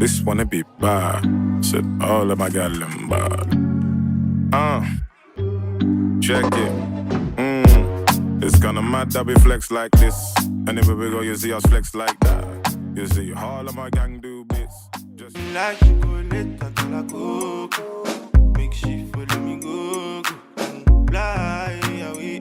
This wanna be bad. Said all of my gal them bad. Check it. It's kinda mad that we flex like this. Anywhere we go, you see us flex like that. You see all of my gang do bits. Just like chocolate to la coco. Make she follow me go. Fly away.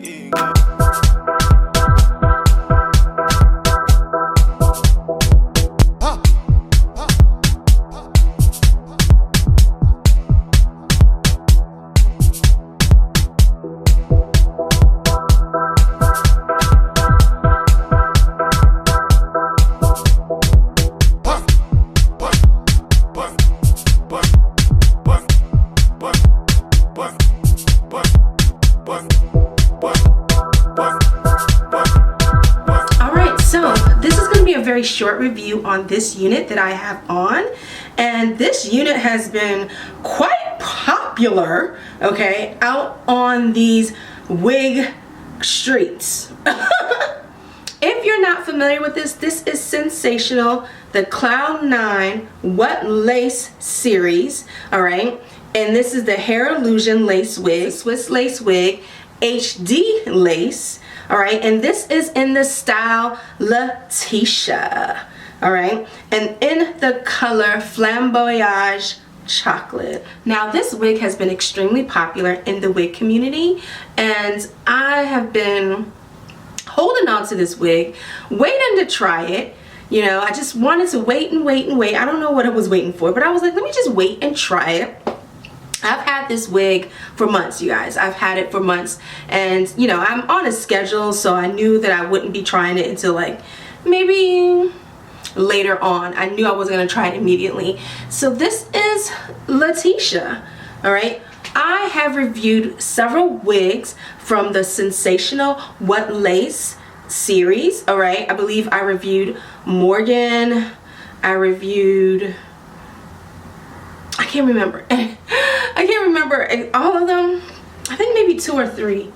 Short review on this unit that I have on, and this unit has been quite popular, okay, out on these wig streets. If you're not familiar with this is Sensational, the Cloud 9 What Lace series, all right, and this is the Hair Illusion lace wig, Swiss lace wig, HD lace. All right, and this is in the style Latisha, all right, and in the color Flamboyage Chocolate. Now, this wig has been extremely popular in the wig community, and I have been holding on to this wig, waiting to try it. You know, I just wanted to wait and wait and wait. I don't know what I was waiting for, but I was like, let me just wait and try it. I've had this wig for months, you guys. I've had it for months, and you know, I'm on a schedule, so I knew that I wouldn't be trying it until like maybe later on. I knew I wasn't gonna try it immediately. So this is Latisha, all right? I have reviewed several wigs from the Sensational What Lace series, all right? I believe I reviewed Morgan, I reviewed, I can't remember. I can't remember all of them. I think maybe 2 or 3.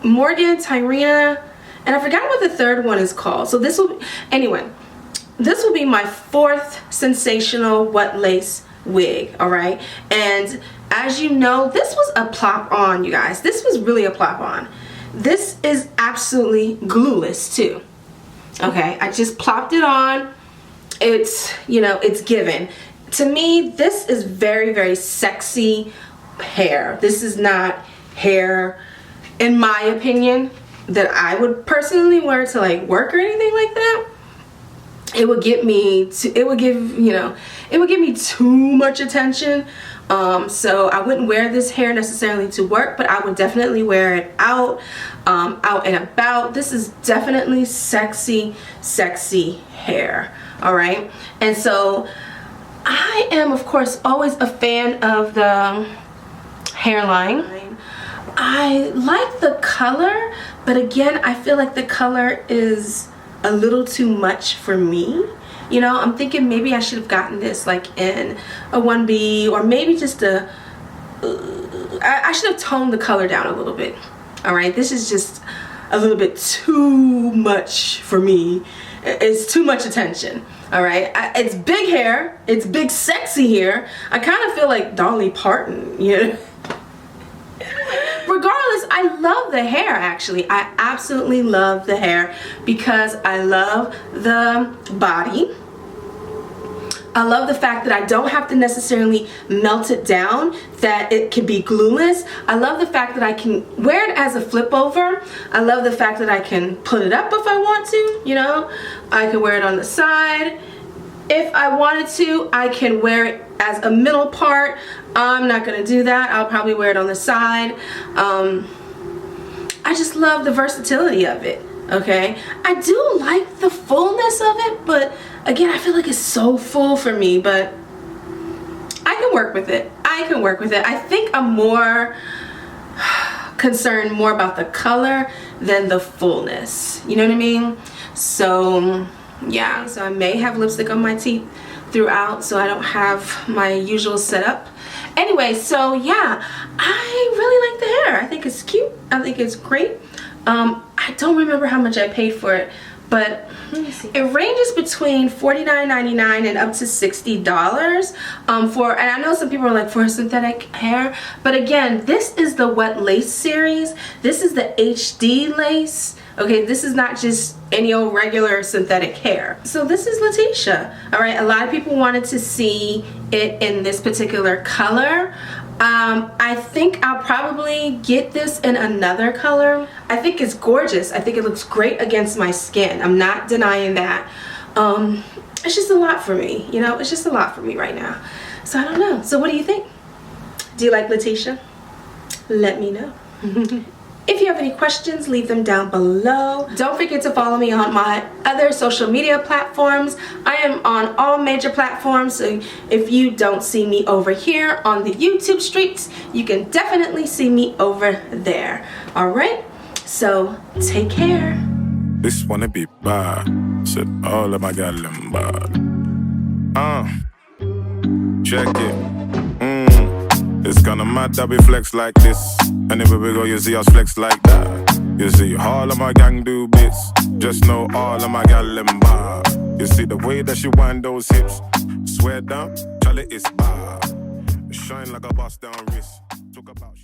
Morgan, Tyrena, and I forgot what the third one is called. So this will, anyway, this will be my 4th Sensational What Lace wig, all right? And as you know, this was a plop on, you guys. This was really a plop on. This is absolutely glueless too, okay? I just plopped it on. It's, you know, it's given. To me, this is very, very sexy hair. This is not hair, in my opinion, that I would personally wear to like work or anything like that. It would get me to, it would give, you know, it would give me too much attention. So I wouldn't wear this hair necessarily to work, but I would definitely wear it out, out and about. This is definitely sexy, sexy hair, all right? And so I am, of course, always a fan of the Hairline. I like the color, but again, I feel like the color is a little too much for me. You know, I'm thinking maybe I should have gotten this like in a 1B, or maybe just a, I should have toned the color down a little bit. All right, this is just a little bit too much for me. It's too much attention. All right, it's big hair, it's big sexy hair. I kind of feel like Dolly Parton, you know. Regardless, I love the hair. Actually, I absolutely love the hair because I love the body. I love the fact that I don't have to necessarily melt it down, that it can be glueless. I love the fact that I can wear it as a flip over. I love the fact that I can put it up if I want to, you know. I can wear it on the side. If I wanted to, I can wear it as a middle part. I'm not gonna do that. I'll probably wear it on the side. I just love the versatility of it, okay? I do like the fullness of it, but again, I feel like it's so full for me, but I can work with it. I can work with it. I think I'm more concerned more about the color than the fullness. You know what I mean? So yeah, so I may have lipstick on my teeth throughout, so I don't have my usual setup. Anyway, so yeah, I really like the hair. I think it's cute. I think it's great. I don't remember how much I paid for it, but it ranges between $49.99 and up to $60 for, and I know some people are like, for synthetic hair, but again, this is the wet lace series. This is the HD lace. Okay, this is not just any old regular synthetic hair. So this is Latisha. All right, a lot of people wanted to see it in this particular color. I think I'll probably get this in another color. I think it's gorgeous. I think it looks great against my skin. I'm not denying that. It's just a lot for me, you know, it's just a lot for me right now. So I don't know. So what do you think? Do you like Latisha? Let me know. If you have any questions, leave them down below. Don't forget to follow me on my other social media platforms. I am on all major platforms, so if you don't see me over here on the YouTube streets, you can definitely see me over there. Alright, so take care. This wanna be bad. Said all of my gal them bad. Check it. It's kinda mad that we flex like this. Anywhere we go, you see us flex like that. You see all of my gang do bits. Just know all of my gal them bad. You see the way that she wind those hips. Swear down, Charlie is bad. Shine like a bust down wrist. Talk about